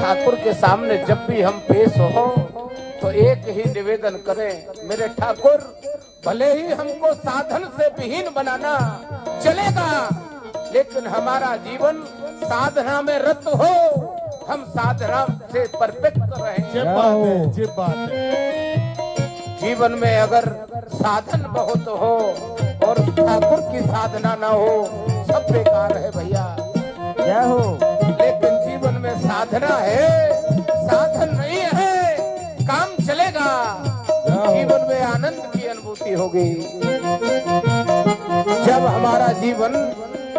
ठाकुर के सामने जब भी हम पेश हो तो एक ही निवेदन करें, मेरे ठाकुर भले ही हमको साधन से विहीन बनाना चलेगा, लेकिन हमारा जीवन साधना में रत हो, हम साधना से परफेक्ट रहें। जीवन में अगर साधन बहुत हो और ठाकुर की साधना ना हो, सब बेकार है भैया। जय हो। लेकिन जीवन में साधना है, साधन नहीं है, काम चलेगा, जीवन में आनंद की अनुभूति होगी। जब हमारा जीवन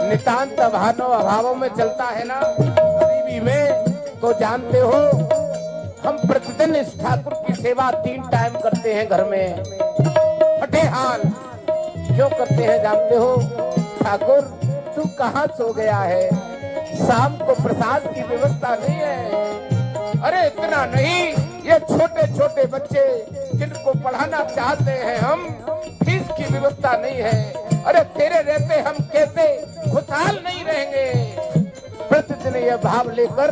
नितांत अभावों में चलता है ना, गरीबी में, तो जानते हो हम प्रतिदिन इस ठाकुर की सेवा 3 टाइम करते हैं घर में, फटे हाल। क्यों करते हैं जानते हो? ठाकुर तू कहाँ सो गया है, शाम को प्रसाद की व्यवस्था नहीं है। अरे इतना नहीं, ये छोटे छोटे बच्चे जिनको पढ़ाना चाहते हैं हम, फीस की व्यवस्था नहीं है। अरे तेरे रहते हम कैसे खुशहाल नहीं रहेंगे। प्रतिदिन यह भाव लेकर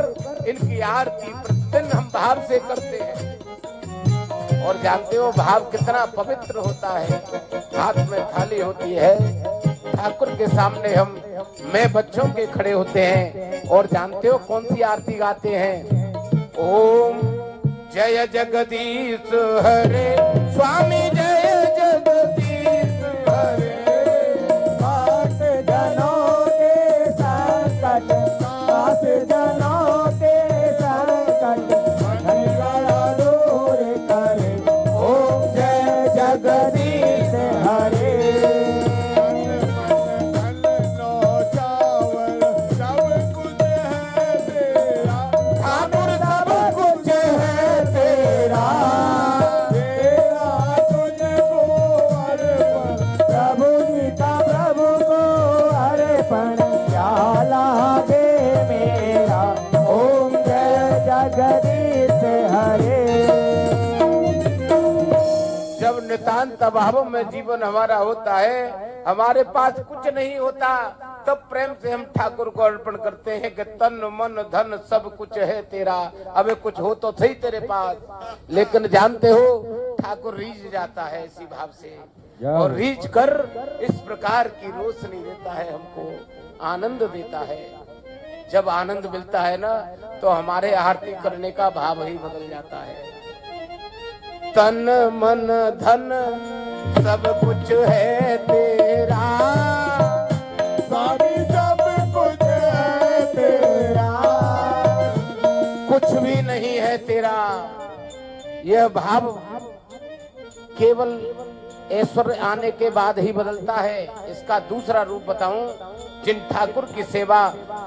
इनकी आरती प्रतिदिन हम भाव से करते हैं। और जानते हो भाव कितना पवित्र होता है। हाथ में थाली होती है, ठाकुर के सामने हम मैं बच्चों के खड़े होते हैं, और जानते हो कौन सी आरती गाते हैं? ओम जय जगदीश हरे स्वामी, जय जगदीश हरे, पाठ जनों के संकट, पाठ जनों के संकट, भंजन दूर करे। ओम जय जगदीश हरे। ठाकुर सब कुछ है तेरा, प्रभु जी का प्रभु को अर्पण, क्या लागे मेरा। ओम जय जगदीश हरे। जब नितांत अभावों में जीवन हमारा होता है, हमारे पास कुछ नहीं होता, तब प्रेम से हम ठाकुर को अर्पण करते हैं कि तन मन धन सब कुछ है तेरा, अबे कुछ हो तो सही तेरे पास। लेकिन जानते हो ठाकुर रीझ जाता है इसी भाव से, और रीझ कर इस प्रकार की रोशनी देता है, हमको आनंद देता है। जब आनंद मिलता है ना, तो हमारे आरती करने का भाव ही बदल जाता है। तन मन धन सब कुछ है तेरा, स्वामी सब कुछ है तेरा, कुछ भी नहीं है तेरा। यह भाव केवल ऐश्वर्य आने के बाद ही बदलता है। इसका दूसरा रूप बताऊं, जिन ठाकुर की सेवा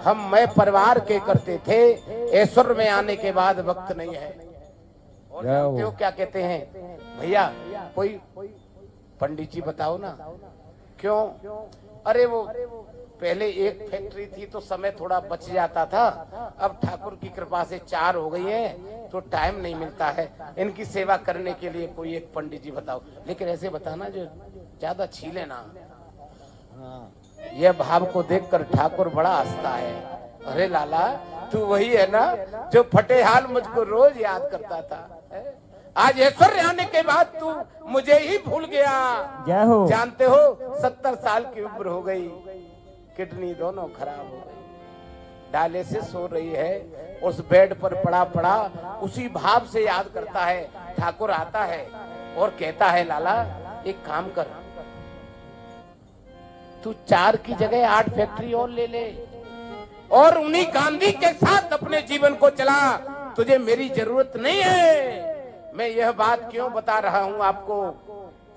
हम मैं परिवार के करते थे, ऐश्वर्य में आने के बाद वक्त नहीं है। और जानते हो क्या कहते हैं भैया? कोई पंडित जी बताओ ना, क्यों? अरे वो पहले एक फैक्ट्री थी तो समय थोड़ा बच जाता था, अब ठाकुर की कृपा से 4 हो गई है तो टाइम नहीं मिलता है इनकी सेवा करने के लिए। कोई एक पंडित जी बताओ, लेकिन ऐसे बताना जो ज्यादा छीले ना। यह भाव को देखकर ठाकुर बड़ा हंसता है। अरे लाला, तू वही है ना जो फटे हाल मुझको रोज याद करता था, आज ऐश्वर्य आने के बाद तू मुझे ही भूल गया। जय हो। जानते हो 70 साल की उम्र हो गई, किडनी दोनों खराब हो गई, डायलिसिस हो रही है, उस बेड पर पड़ा पड़ा उसी भाव से याद करता है। ठाकुर आता है और कहता है, लाला एक काम कर, तू 4 की जगह 8 फैक्ट्री और ले ले, और उन्हीं गांधी के साथ अपने जीवन को चला, तुझे मेरी जरूरत नहीं है। मैं यह बात क्यों बता रहा हूं आपको?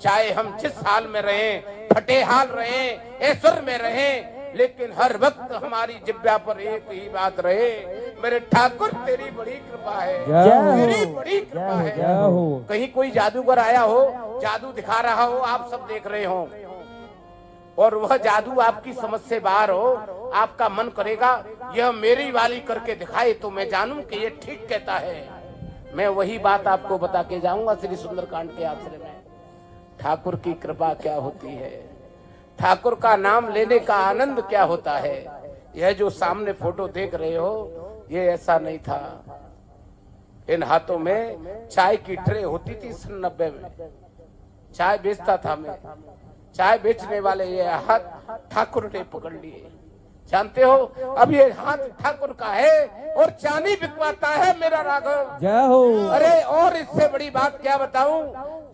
चाहे हम जिस हाल में रहें, फटे हाल रहें, ऐश्वर्य में रहें, लेकिन हर वक्त हमारी जिब्या पर एक ही बात रहे, मेरे ठाकुर तेरी बड़ी कृपा है, तेरी बड़ी कृपा है। कहीं कोई जादूगर आया हो, जादू दिखा रहा हो, आप सब देख रहे हो, और वह जादू आपकी समझ से बाहर हो, आपका मन करेगा यह मेरी वाली करके दिखाए तो मैं जानूं कि ये ठीक कहता है। मैं वही बात आपको बता के जाऊंगा श्री सुंदरकांड के आश्रय में। ठाकुर की कृपा क्या होती है, ठाकुर का नाम लेने का आनंद क्या होता है। यह जो सामने फोटो देख रहे हो, ये ऐसा नहीं था। इन हाथों में चाय की ट्रे होती थी सन 90 में, चाय बेचता था मैं। चाय बेचने वाले ये हाथ ठाकुर ने पकड़ लिए, जानते हो। अब ये हाथ ठाकुर का है और चांदी बिकवाता है मेरा राघव। जय हो। अरे और इससे बड़ी बात क्या बताऊं,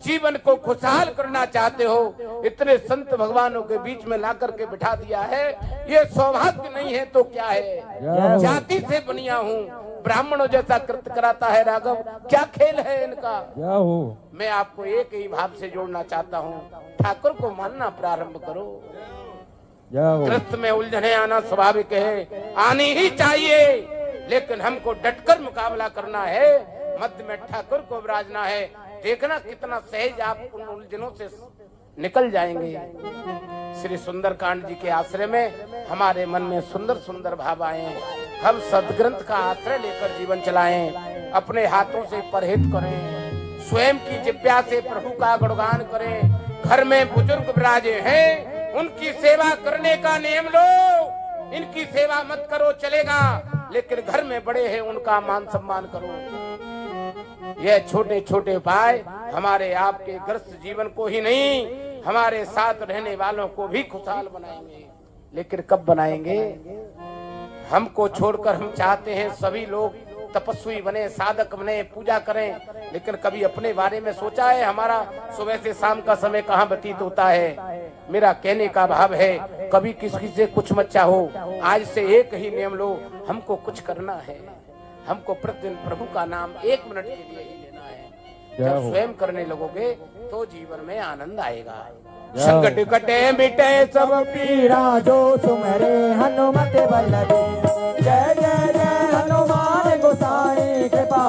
जीवन को खुशहाल करना चाहते हो, इतने संत भगवानों के बीच में ला करके बिठा दिया है। ये सौभाग्य नहीं है तो क्या है। जाति से बनिया हूँ, ब्राह्मणों जैसा कृत्य कराता है राघव, क्या खेल है इनका। जय हो। मैं आपको एक ही भाव से जोड़ना चाहता हूँ, ठाकुर को मानना प्रारंभ करो। ग्रस्त में उलझने आना स्वाभाविक है, आनी ही चाहिए, लेकिन हमको डटकर मुकाबला करना है। मध्य में ठाकुर को विराजना है, देखना कितना सहज आप उन उलझनों से निकल जाएंगे। श्री सुंदरकांड जी के आश्रय में हमारे मन में सुंदर सुंदर भाव आए। हम सदग्रंथ का आश्रय लेकर जीवन चलाएं, अपने हाथों से परहित करें, स्वयं की जिह्वा से प्रभु का गुणगान करें। घर में बुजुर्ग विराजे हैं, उनकी सेवा करने का नियम लो। इनकी सेवा मत करो चलेगा, लेकिन घर में बड़े हैं उनका मान सम्मान करो। ये छोटे छोटे उपाय हमारे आपके ग्रस्त जीवन को ही नहीं, हमारे साथ रहने वालों को भी खुशहाल बनाएंगे। लेकिन कब बनाएंगे? हमको छोड़कर हम चाहते हैं सभी लोग तपस्वी बने, साधक बने, पूजा करें, लेकिन कभी अपने बारे में सोचा है हमारा सुबह से शाम का समय कहाँ व्यतीत होता है। मेरा कहने का भाव है, कभी किसी से कुछ मत चाहो, आज से एक ही नियम लो, हमको कुछ करना है। हमको प्रतिदिन प्रभु का नाम 1 मिनट के लिए ही लेना है। जब स्वयं करने लगोगे तो जीवन में आनंद आएगा। संकट कटे मिटे सब पीरा, जो सुमरे हनुमत बलदेव। जय जय जय हनुमान गोसाई कृपा